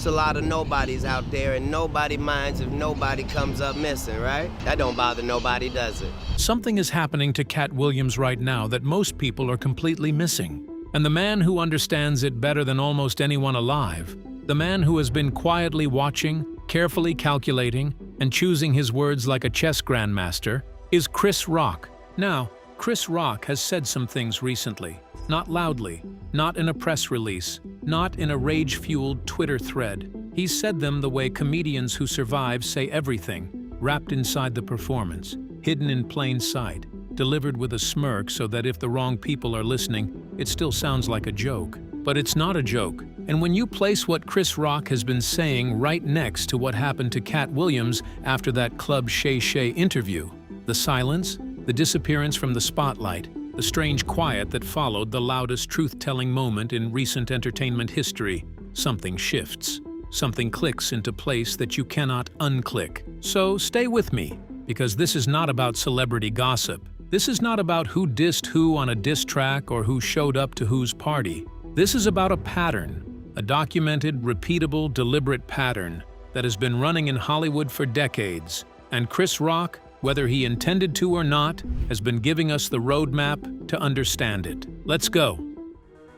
It's a lot of nobodies out there, and nobody minds if nobody comes up missing, right? That don't bother nobody, does it? Something is happening to Katt Williams right now that most people are completely missing. And the man who understands it better than almost anyone alive, the man who has been quietly watching, carefully calculating, and choosing his words like a chess grandmaster, is Chris Rock. Now, Chris Rock has said some things recently. Not loudly, not in a press release, not in a rage-fueled Twitter thread. He's said them the way comedians who survive say everything, wrapped inside the performance, hidden in plain sight, delivered with a smirk so that if the wrong people are listening, it still sounds like a joke. But it's not a joke. And when you place what Chris Rock has been saying right next to what happened to Katt Williams after that Club Shay Shay interview, the silence, the disappearance from the spotlight, the strange quiet that followed the loudest truth-telling moment in recent entertainment history, something shifts. Something clicks into place that you cannot unclick. So stay with me, because this is not about celebrity gossip. This is not about who dissed who on a diss track or who showed up to whose party. This is about a pattern, a documented, repeatable, deliberate pattern that has been running in Hollywood for decades. And Chris Rock, whether he intended to or not, has been giving us the roadmap to understand it. Let's go.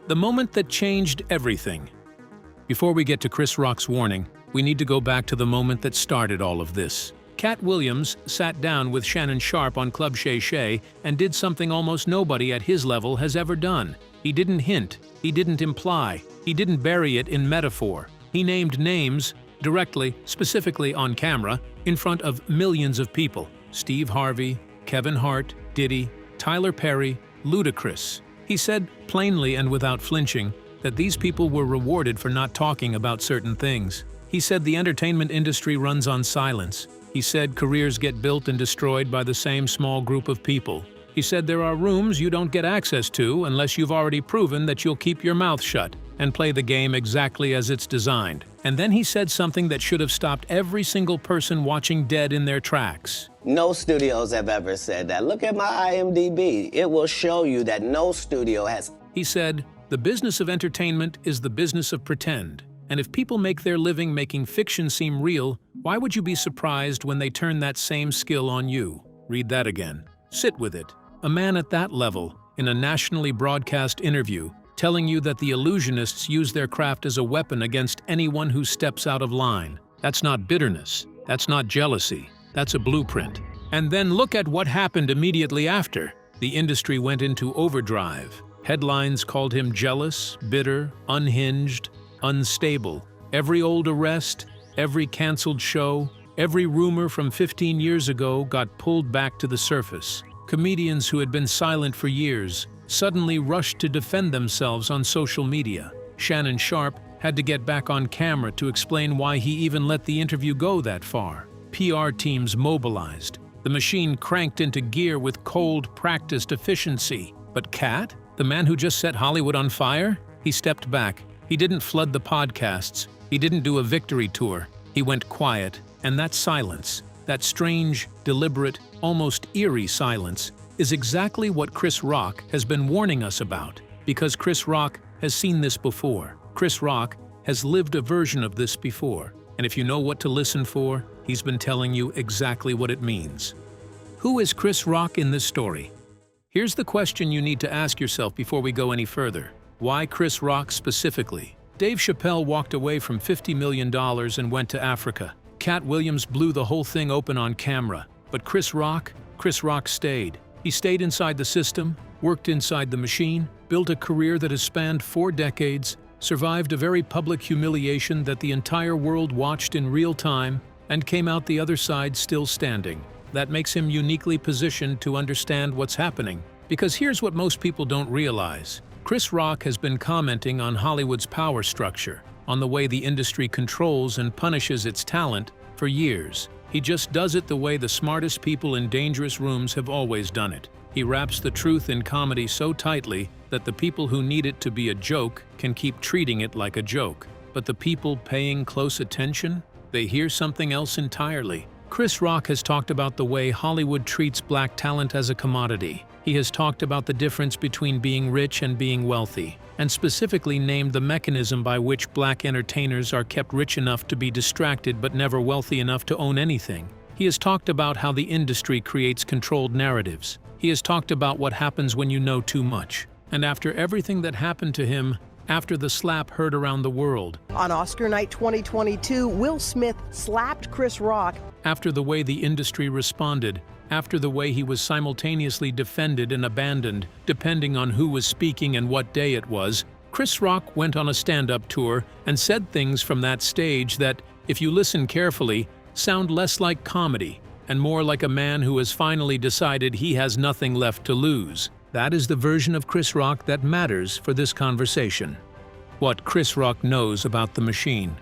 The moment that changed everything. Before we get to Chris Rock's warning, we need to go back to the moment that started all of this. Katt Williams sat down with Shannon Sharpe on Club Shay Shay and did something almost nobody at his level has ever done. He didn't hint, he didn't imply, he didn't bury it in metaphor. He named names directly, specifically on camera, in front of millions of people. Steve Harvey, Kevin Hart, Diddy, Tyler Perry, Ludacris. He said plainly and without flinching that these people were rewarded for not talking about certain things. He said the entertainment industry runs on silence. He said careers get built and destroyed by the same small group of people. He said there are rooms you don't get access to unless you've already proven that you'll keep your mouth shut and play the game exactly as it's designed. And then he said something that should have stopped every single person watching dead in their tracks. No studios have ever said that. Look at my IMDb. It will show you that no studio has. He said, "The business of entertainment is the business of pretend. And if people make their living making fiction seem real, why would you be surprised when they turn that same skill on you?" Read that again. Sit with it. A man at that level, in a nationally broadcast interview, telling you that the illusionists use their craft as a weapon against anyone who steps out of line. That's not bitterness. That's not jealousy. That's a blueprint. And then look at what happened immediately after. The industry went into overdrive. Headlines called him jealous, bitter, unhinged, unstable. Every old arrest, every canceled show, every rumor from 15 years ago got pulled back to the surface. Comedians who had been silent for years suddenly rushed to defend themselves on social media. Shannon Sharpe had to get back on camera to explain why he even let the interview go that far. PR teams mobilized. The machine cranked into gear with cold, practiced efficiency. But Katt, the man who just set Hollywood on fire? He stepped back. He didn't flood the podcasts. He didn't do a victory tour. He went quiet. And that silence, that strange, deliberate, almost eerie silence, is exactly what Chris Rock has been warning us about. Because Chris Rock has seen this before. Chris Rock has lived a version of this before. And if you know what to listen for, he's been telling you exactly what it means. Who is Chris Rock in this story? Here's the question you need to ask yourself before we go any further. Why Chris Rock specifically? Dave Chappelle walked away from $50 million and went to Africa. Katt Williams blew the whole thing open on camera. But Chris Rock stayed. He stayed inside the system, worked inside the machine, built a career that has spanned 4 decades, survived a very public humiliation that the entire world watched in real time, and came out the other side still standing. That makes him uniquely positioned to understand what's happening. Because here's what most people don't realize. Chris Rock has been commenting on Hollywood's power structure, on the way the industry controls and punishes its talent for years. He just does it the way the smartest people in dangerous rooms have always done it. He wraps the truth in comedy so tightly that the people who need it to be a joke can keep treating it like a joke. But the people paying close attention, they hear something else entirely. Chris Rock has talked about the way Hollywood treats black talent as a commodity. He has talked about the difference between being rich and being wealthy, and specifically named the mechanism by which black entertainers are kept rich enough to be distracted but never wealthy enough to own anything. He has talked about how the industry creates controlled narratives. He has talked about what happens when you know too much. And after everything that happened to him, after the slap heard around the world, on Oscar night 2022, Will Smith slapped Chris Rock. After the way the industry responded, after the way he was simultaneously defended and abandoned, depending on who was speaking and what day it was, Chris Rock went on a stand-up tour and said things from that stage that, if you listen carefully, sound less like comedy and more like a man who has finally decided he has nothing left to lose. That is the version of Chris Rock that matters for this conversation. What Chris Rock knows about the machine.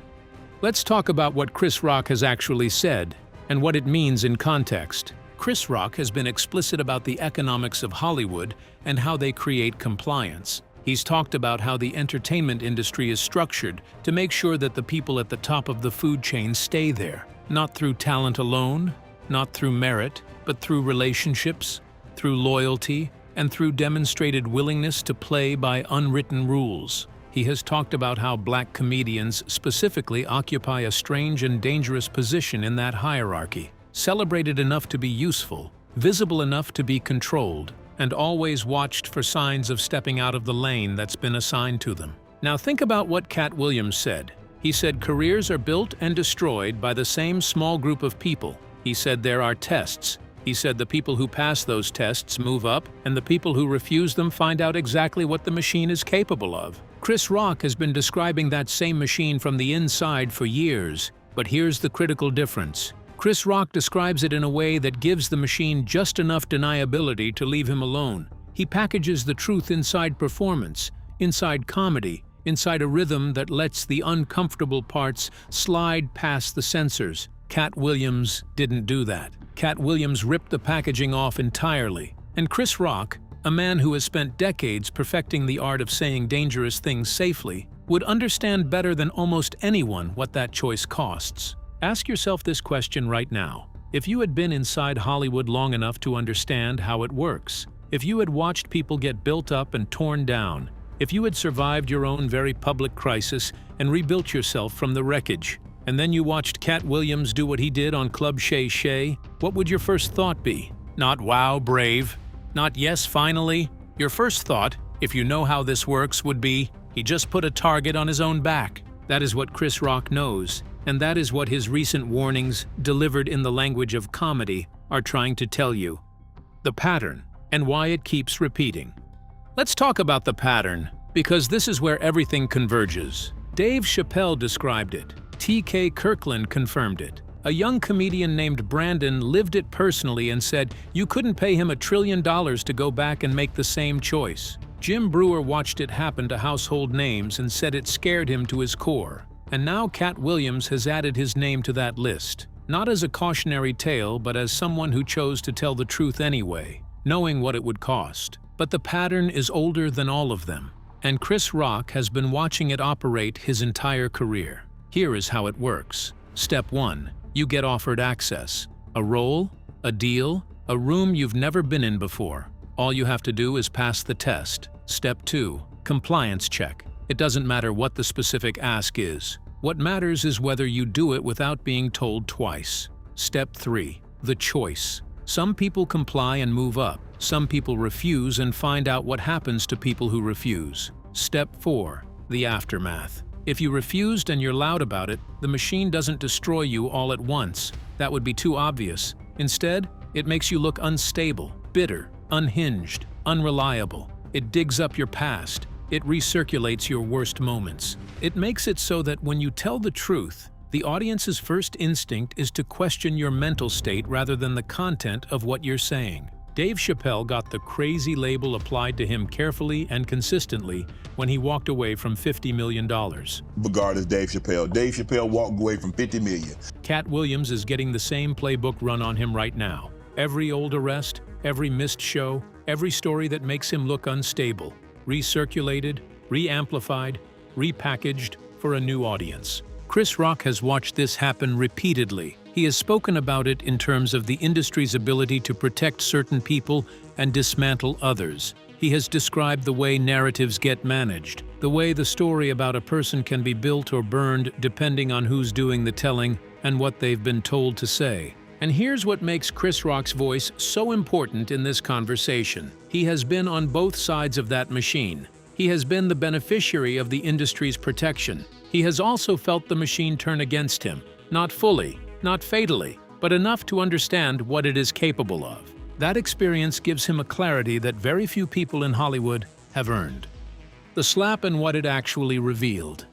Let's talk about what Chris Rock has actually said and what it means in context. Chris Rock has been explicit about the economics of Hollywood and how they create compliance. He's talked about how the entertainment industry is structured to make sure that the people at the top of the food chain stay there, not through talent alone, not through merit, but through relationships, through loyalty, and through demonstrated willingness to play by unwritten rules. He has talked about how black comedians specifically occupy a strange and dangerous position in that hierarchy, celebrated enough to be useful, visible enough to be controlled, and always watched for signs of stepping out of the lane that's been assigned to them. Now think about what Katt Williams said. He said careers are built and destroyed by the same small group of people. He said there are tests. He said the people who pass those tests move up, and the people who refuse them find out exactly what the machine is capable of. Chris Rock has been describing that same machine from the inside for years, but here's the critical difference. Chris Rock describes it in a way that gives the machine just enough deniability to leave him alone. He packages the truth inside performance, inside comedy, inside a rhythm that lets the uncomfortable parts slide past the censors. Katt Williams didn't do that. Katt Williams ripped the packaging off entirely. And Chris Rock, a man who has spent decades perfecting the art of saying dangerous things safely, would understand better than almost anyone what that choice costs. Ask yourself this question right now. If you had been inside Hollywood long enough to understand how it works, if you had watched people get built up and torn down, if you had survived your own very public crisis and rebuilt yourself from the wreckage, and then you watched Katt Williams do what he did on Club Shay Shay, what would your first thought be? Not wow, brave. Not yes, finally. Your first thought, if you know how this works, would be, he just put a target on his own back. That is what Chris Rock knows, and that is what his recent warnings, delivered in the language of comedy, are trying to tell you. The pattern, and why it keeps repeating. Let's talk about the pattern, because this is where everything converges. Dave Chappelle described it. T.K. Kirkland confirmed it. A young comedian named Brandon lived it personally and said you couldn't pay him $1 trillion to go back and make the same choice. Jim Breuer watched it happen to household names and said it scared him to his core. And now Katt Williams has added his name to that list, not as a cautionary tale but as someone who chose to tell the truth anyway, knowing what it would cost. But the pattern is older than all of them, and Chris Rock has been watching it operate his entire career. Here is how it works. Step 1. You get offered access. A role, a deal, a room you've never been in before. All you have to do is pass the test. Step 2. Compliance check. It doesn't matter what the specific ask is. What matters is whether you do it without being told twice. Step 3. The choice. Some people comply and move up. Some people refuse and find out what happens to people who refuse. Step 4. The aftermath. If you refused and you're loud about it, the machine doesn't destroy you all at once. That would be too obvious. Instead, it makes you look unstable, bitter, unhinged, unreliable. It digs up your past. It recirculates your worst moments. It makes it so that when you tell the truth, the audience's first instinct is to question your mental state rather than the content of what you're saying. Dave Chappelle got the crazy label applied to him carefully and consistently when he walked away from $50 million. Regardless, Dave Chappelle. Dave Chappelle walked away from $50 million. Katt Williams is getting the same playbook run on him right now. Every old arrest, every missed show, every story that makes him look unstable, recirculated, re-amplified, repackaged for a new audience. Chris Rock has watched this happen repeatedly. He has spoken about it in terms of the industry's ability to protect certain people and dismantle others. He has described the way narratives get managed, the way the story about a person can be built or burned depending on who's doing the telling and what they've been told to say. And here's what makes Chris Rock's voice so important in this conversation. He has been on both sides of that machine. He has been the beneficiary of the industry's protection. He has also felt the machine turn against him. Not fully, not fatally, but enough to understand what it is capable of. That experience gives him a clarity that very few people in Hollywood have earned. The slap and what it actually revealed.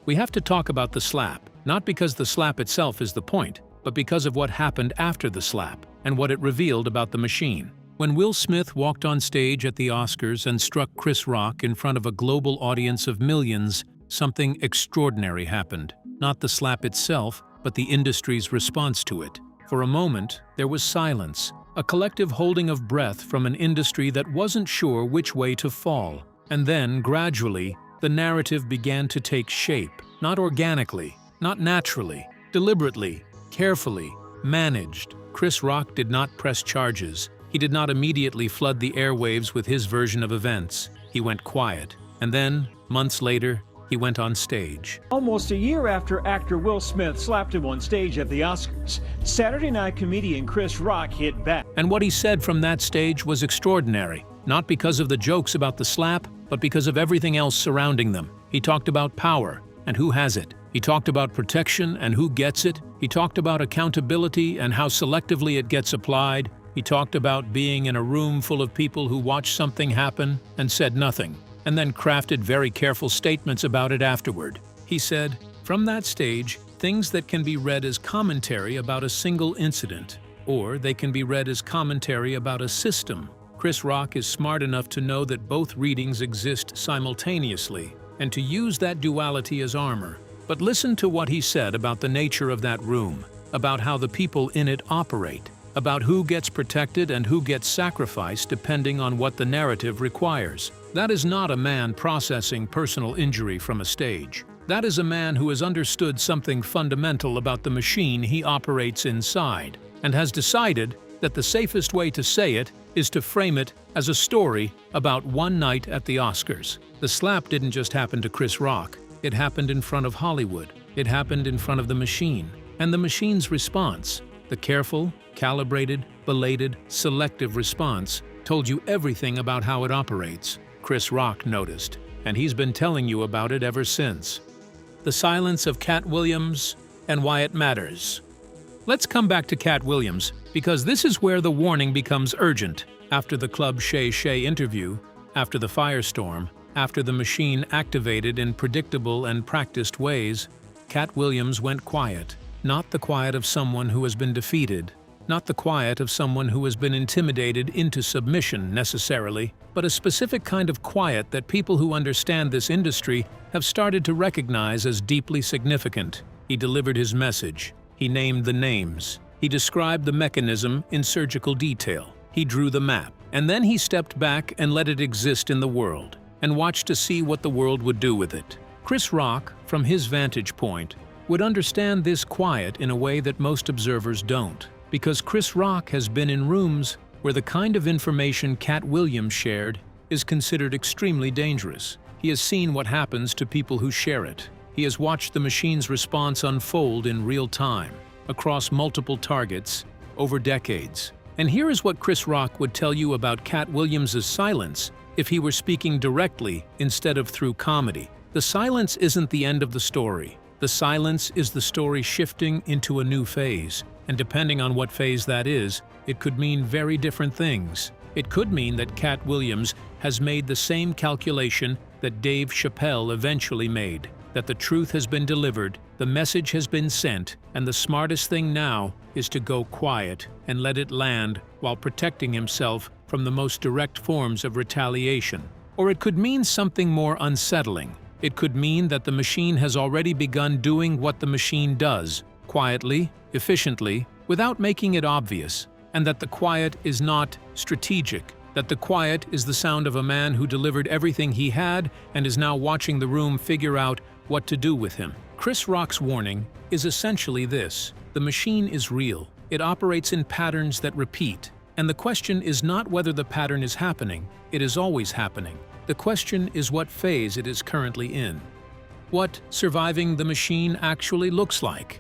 We have to talk about the slap, not because the slap itself is the point, but because of what happened after the slap and what it revealed about the machine. When Will Smith walked on stage at the Oscars and struck Chris Rock in front of a global audience of millions, something extraordinary happened. Not the slap itself, but the industry's response to it. For a moment, there was silence, a collective holding of breath from an industry that wasn't sure which way to fall. And then, gradually, the narrative began to take shape, not organically, not naturally, deliberately, carefully, managed. Chris Rock did not press charges. He did not immediately flood the airwaves with his version of events. He went quiet. And then, months later, he went on stage. Almost a year after actor Will Smith slapped him on stage at the Oscars, Saturday night comedian Chris Rock hit back. And what he said from that stage was extraordinary, not because of the jokes about the slap, but because of everything else surrounding them. He talked about power and who has it. He talked about protection and who gets it. He talked about accountability and how selectively it gets applied. He talked about being in a room full of people who watched something happen and said nothing, and then crafted very careful statements about it afterward. He said, from that stage, things that can be read as commentary about a single incident, or they can be read as commentary about a system. Chris Rock is smart enough to know that both readings exist simultaneously, and to use that duality as armor. But listen to what he said about the nature of that room, about how the people in it operate, about who gets protected and who gets sacrificed depending on what the narrative requires. That is not a man processing personal injury from a stage. That is a man who has understood something fundamental about the machine he operates inside, and has decided that the safest way to say it is to frame it as a story about one night at the Oscars. The slap didn't just happen to Chris Rock. It happened in front of Hollywood. It happened in front of the machine. And the machine's response, the careful, calibrated, belated, selective response, told you everything about how it operates. Chris Rock noticed, and he's been telling you about it ever since. The silence of Katt Williams and why it matters. Let's come back to Katt Williams, because this is where the warning becomes urgent. After the Club Shay Shay interview, after the firestorm, after the machine activated in predictable and practiced ways, Katt Williams went quiet. Not the quiet of someone who has been defeated, not the quiet of someone who has been intimidated into submission necessarily, but a specific kind of quiet that people who understand this industry have started to recognize as deeply significant. He delivered his message. He named the names. He described the mechanism in surgical detail. He drew the map. And then he stepped back and let it exist in the world, and watched to see what the world would do with it. Chris Rock, from his vantage point, would understand this quiet in a way that most observers don't, because Chris Rock has been in rooms where the kind of information Katt Williams shared is considered extremely dangerous. He has seen what happens to people who share it. He has watched the machine's response unfold in real time, across multiple targets, over decades. And here is what Chris Rock would tell you about Katt Williams' silence if he were speaking directly instead of through comedy. The silence isn't the end of the story. The silence is the story shifting into a new phase, and depending on what phase that is, it could mean very different things. It could mean that Katt Williams has made the same calculation that Dave Chappelle eventually made, that the truth has been delivered, the message has been sent, and the smartest thing now is to go quiet and let it land while protecting himself from the most direct forms of retaliation. Or it could mean something more unsettling. It could mean that the machine has already begun doing what the machine does, quietly, efficiently, without making it obvious, and that the quiet is not strategic, that the quiet is the sound of a man who delivered everything he had and is now watching the room figure out what to do with him. Chris Rock's warning is essentially this: the machine is real. It operates in patterns that repeat. And the question is not whether the pattern is happening, it is always happening. The question is what phase it is currently in. What surviving the machine actually looks like.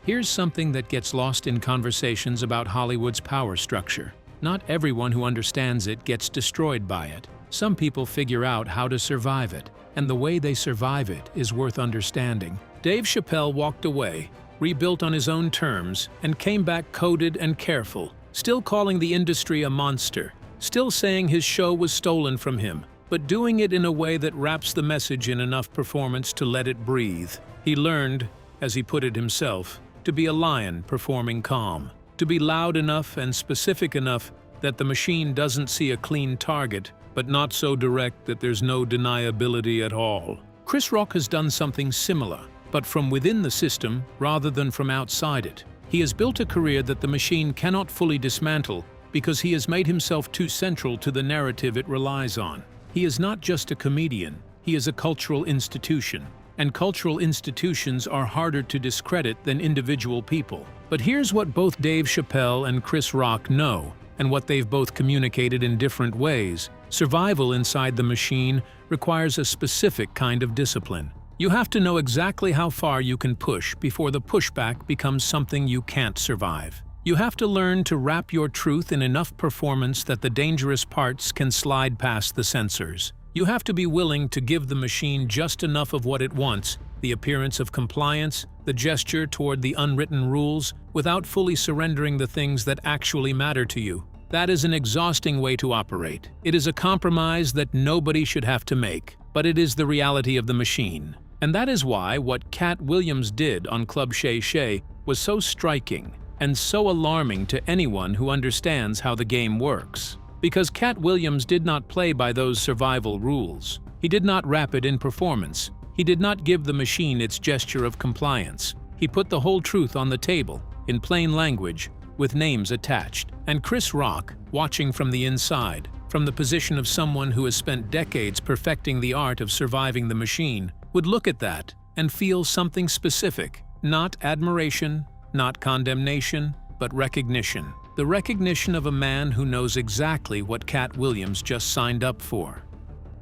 Here's something that gets lost in conversations about Hollywood's power structure. Not everyone who understands it gets destroyed by it. Some people figure out how to survive it, and the way they survive it is worth understanding. Dave Chappelle walked away, rebuilt on his own terms, and came back coded and careful, still calling the industry a monster, still saying his show was stolen from him, but doing it in a way that wraps the message in enough performance to let it breathe. He learned, as he put it himself, to be a lion performing calm, to be loud enough and specific enough that the machine doesn't see a clean target, but not so direct that there's no deniability at all. Chris Rock has done something similar, but from within the system rather than from outside it. He has built a career that the machine cannot fully dismantle because he has made himself too central to the narrative it relies on. He is not just a comedian, he is a cultural institution. And cultural institutions are harder to discredit than individual people. But here's what both Dave Chappelle and Chris Rock know, and what they've both communicated in different ways. Survival inside the machine requires a specific kind of discipline. You have to know exactly how far you can push before the pushback becomes something you can't survive. You have to learn to wrap your truth in enough performance that the dangerous parts can slide past the censors. You have to be willing to give the machine just enough of what it wants, the appearance of compliance, the gesture toward the unwritten rules, without fully surrendering the things that actually matter to you. That is an exhausting way to operate. It is a compromise that nobody should have to make, but it is the reality of the machine. And that is why what Katt Williams did on Club Shay Shay was so striking and so alarming to anyone who understands how the game works. Because Katt Williams did not play by those survival rules. He did not wrap it in performance. He did not give the machine its gesture of compliance. He put the whole truth on the table, in plain language, with names attached. And Chris Rock, watching from the inside, from the position of someone who has spent decades perfecting the art of surviving the machine, would look at that and feel something specific. Not admiration, not condemnation, but recognition. The recognition of a man who knows exactly what Katt Williams just signed up for.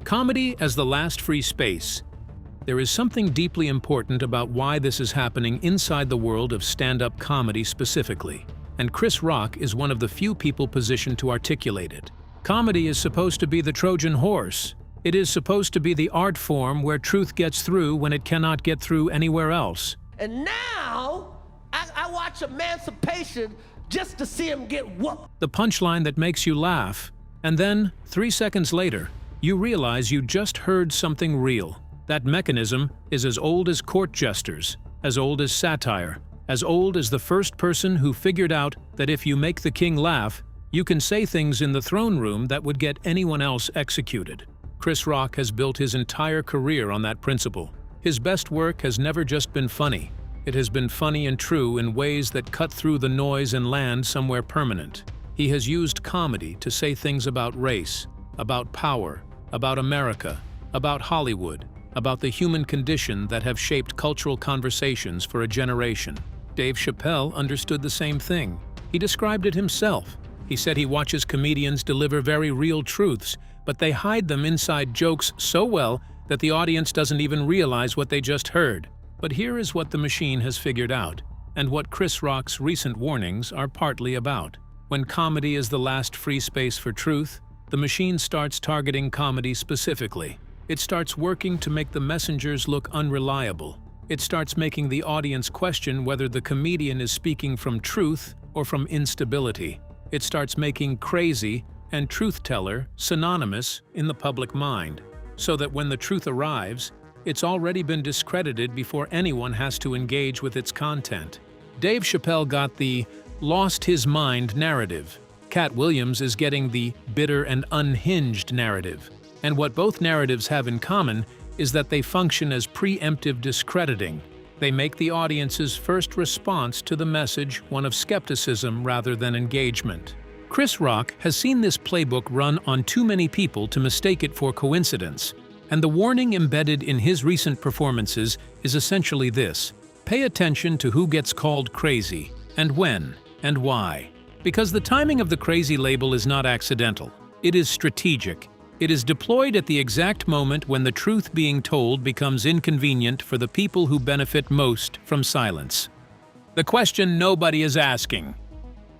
Comedy as the last free space. There is something deeply important about why this is happening inside the world of stand-up comedy specifically, and Chris Rock is one of the few people positioned to articulate it. Comedy is supposed to be the Trojan horse. It is supposed to be the art form where truth gets through when it cannot get through anywhere else. And now, I watch Emancipation just to see him get whooped. The punchline that makes you laugh, and then, 3 seconds later, you realize you just heard something real. That mechanism is as old as court jesters, as old as satire, as old as the first person who figured out that if you make the king laugh, you can say things in the throne room that would get anyone else executed. Chris Rock has built his entire career on that principle. His best work has never just been funny. It has been funny and true in ways that cut through the noise and land somewhere permanent. He has used comedy to say things about race, about power, about America, about Hollywood, about the human condition that have shaped cultural conversations for a generation. Dave Chappelle understood the same thing. He described it himself. He said he watches comedians deliver very real truths, but they hide them inside jokes so well that the audience doesn't even realize what they just heard. But here is what the machine has figured out, and what Chris Rock's recent warnings are partly about. When comedy is the last free space for truth, the machine starts targeting comedy specifically. It starts working to make the messengers look unreliable. It starts making the audience question whether the comedian is speaking from truth or from instability. It starts making crazy and truth-teller synonymous in the public mind, so that when the truth arrives, it's already been discredited before anyone has to engage with its content. Dave Chappelle got the lost his mind narrative. Katt Williams is getting the bitter and unhinged narrative. And what both narratives have in common is that they function as preemptive discrediting. They make the audience's first response to the message one of skepticism rather than engagement. Chris Rock has seen this playbook run on too many people to mistake it for coincidence. And the warning embedded in his recent performances is essentially this: pay attention to who gets called crazy, and when, and why. Because the timing of the crazy label is not accidental. It is strategic. It is deployed at the exact moment when the truth being told becomes inconvenient for the people who benefit most from silence. The question nobody is asking.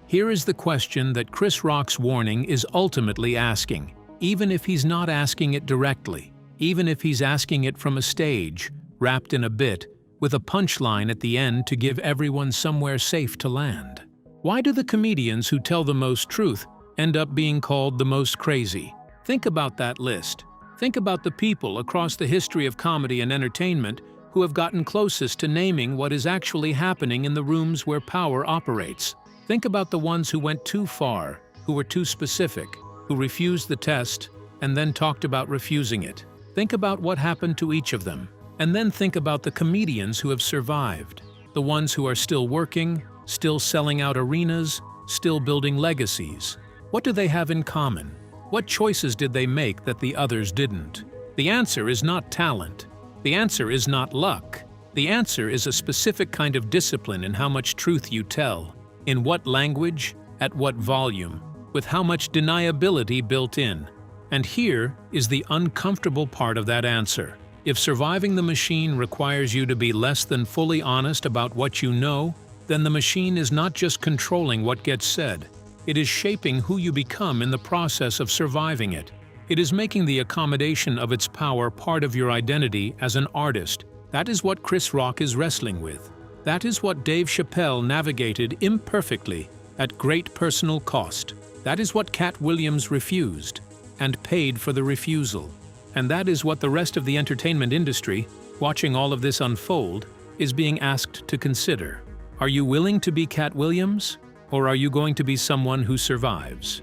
Here is the question that Chris Rock's warning is ultimately asking, even if he's not asking it directly, even if he's asking it from a stage, wrapped in a bit, with a punchline at the end to give everyone somewhere safe to land. Why do the comedians who tell the most truth end up being called the most crazy? Think about that list. Think about the people across the history of comedy and entertainment who have gotten closest to naming what is actually happening in the rooms where power operates. Think about the ones who went too far, who were too specific, who refused the test and then talked about refusing it. Think about what happened to each of them. And then think about the comedians who have survived, the ones who are still working, still selling out arenas, still building legacies. What do they have in common? What choices did they make that the others didn't? The answer is not talent. The answer is not luck. The answer is a specific kind of discipline in how much truth you tell, in what language, at what volume, with how much deniability built in. And here is the uncomfortable part of that answer. If surviving the machine requires you to be less than fully honest about what you know, then the machine is not just controlling what gets said. It is shaping who you become in the process of surviving it. It is making the accommodation of its power part of your identity as an artist. That is what Chris Rock is wrestling with. That is what Dave Chappelle navigated imperfectly at great personal cost. That is what Katt Williams refused and paid for the refusal. And that is what the rest of the entertainment industry, watching all of this unfold, is being asked to consider. Are you willing to be Katt Williams? Or are you going to be someone who survives?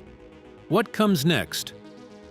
What comes next?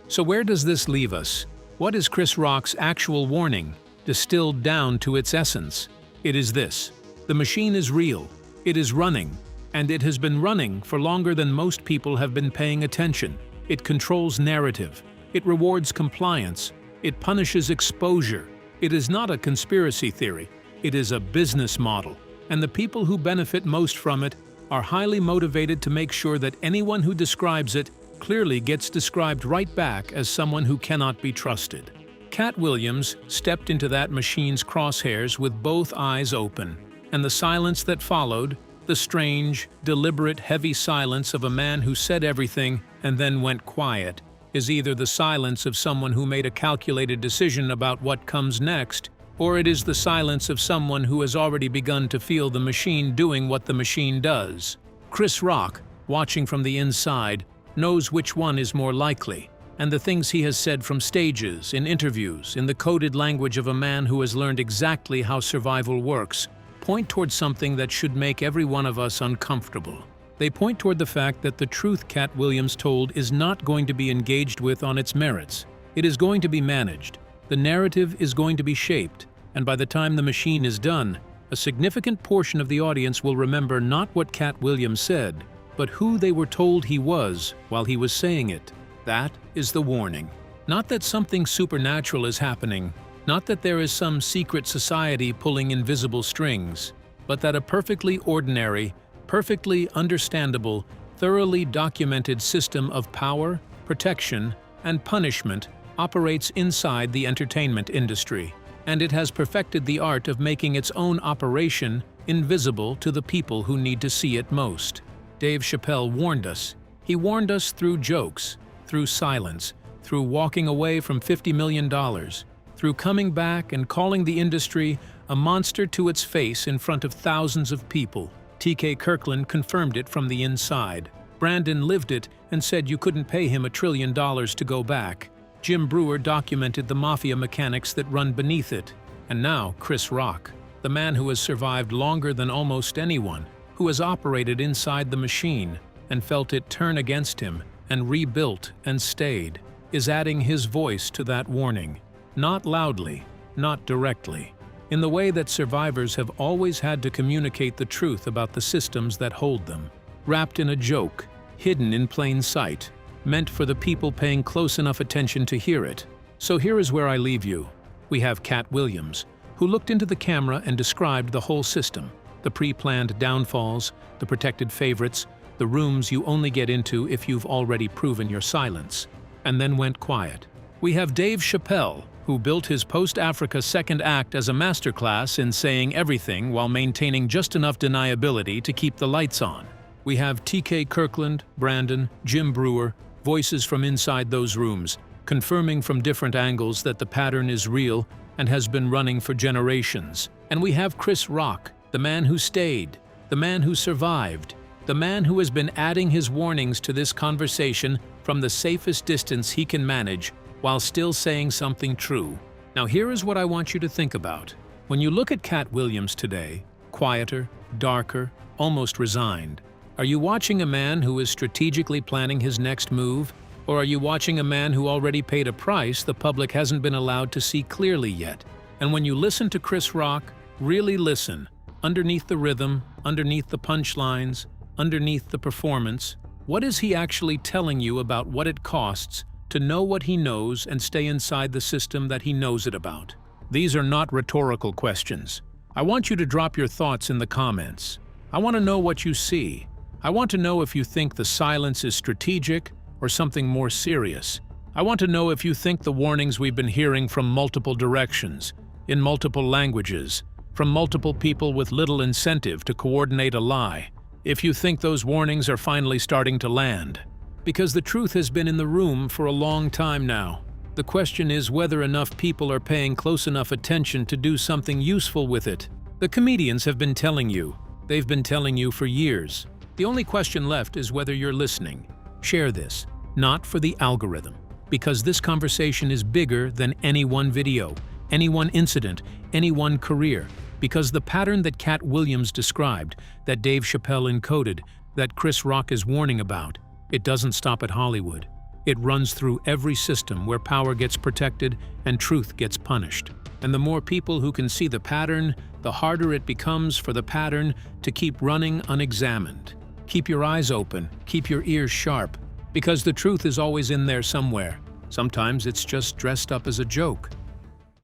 So where does this leave us? What is Chris Rock's actual warning, distilled down to its essence? It is this: the machine is real, it is running, and it has been running for longer than most people have been paying attention. It controls narrative, it rewards compliance, it punishes exposure. It is not a conspiracy theory, it is a business model, and the people who benefit most from it are highly motivated to make sure that anyone who describes it clearly gets described right back as someone who cannot be trusted. Katt Williams stepped into that machine's crosshairs with both eyes open, and the silence that followed, the strange, deliberate, heavy silence of a man who said everything and then went quiet, is either the silence of someone who made a calculated decision about what comes next, or it is the silence of someone who has already begun to feel the machine doing what the machine does. Chris Rock, watching from the inside, knows which one is more likely, and the things he has said from stages, in interviews, in the coded language of a man who has learned exactly how survival works, point toward something that should make every one of us uncomfortable. They point toward the fact that the truth Katt Williams told is not going to be engaged with on its merits. It is going to be managed. The narrative is going to be shaped, and by the time the machine is done, a significant portion of the audience will remember not what Katt Williams said, but who they were told he was while he was saying it. That is the warning. Not that something supernatural is happening, not that there is some secret society pulling invisible strings, but that a perfectly ordinary, perfectly understandable, thoroughly documented system of power, protection, and punishment operates inside the entertainment industry, and it has perfected the art of making its own operation invisible to the people who need to see it most. Dave Chappelle warned us. He warned us through jokes, through silence, through walking away from $50 million, through coming back and calling the industry a monster to its face in front of thousands of people. T.K. Kirkland confirmed it from the inside. Brandon lived it and said you couldn't pay him $1 trillion to go back. Jim Breuer documented the mafia mechanics that run beneath it. And now Chris Rock, the man who has survived longer than almost anyone, who has operated inside the machine and felt it turn against him and rebuilt and stayed, is adding his voice to that warning. Not loudly, not directly, in the way that survivors have always had to communicate the truth about the systems that hold them, wrapped in a joke, hidden in plain sight, meant for the people paying close enough attention to hear it. So here is where I leave you. We have Katt Williams, who looked into the camera and described the whole system, the pre-planned downfalls, the protected favorites, the rooms you only get into if you've already proven your silence, and then went quiet. We have Dave Chappelle, who built his post-Africa second act as a masterclass in saying everything while maintaining just enough deniability to keep the lights on. We have TK Kirkland, Brandon, Jim Brewer, voices from inside those rooms, confirming from different angles that the pattern is real and has been running for generations. And we have Chris Rock, the man who stayed, the man who survived, the man who has been adding his warnings to this conversation from the safest distance he can manage while still saying something true. Now here is what I want you to think about. When you look at Katt Williams today, quieter, darker, almost resigned, are you watching a man who is strategically planning his next move? Or are you watching a man who already paid a price the public hasn't been allowed to see clearly yet? And when you listen to Chris Rock, really listen. Underneath the rhythm, underneath the punchlines, underneath the performance, what is he actually telling you about what it costs to know what he knows and stay inside the system that he knows it about? These are not rhetorical questions. I want you to drop your thoughts in the comments. I want to know what you see. I want to know if you think the silence is strategic or something more serious. I want to know if you think the warnings we've been hearing from multiple directions, in multiple languages, from multiple people with little incentive to coordinate a lie, if you think those warnings are finally starting to land. Because the truth has been in the room for a long time now. The question is whether enough people are paying close enough attention to do something useful with it. The comedians have been telling you. They've been telling you for years. The only question left is whether you're listening. Share this, not for the algorithm, because this conversation is bigger than any one video, any one incident, any one career, because the pattern that Katt Williams described, that Dave Chappelle encoded, that Chris Rock is warning about, it doesn't stop at Hollywood. It runs through every system where power gets protected and truth gets punished. And the more people who can see the pattern, the harder it becomes for the pattern to keep running unexamined. Keep your eyes open, keep your ears sharp, because the truth is always in there somewhere. Sometimes it's just dressed up as a joke.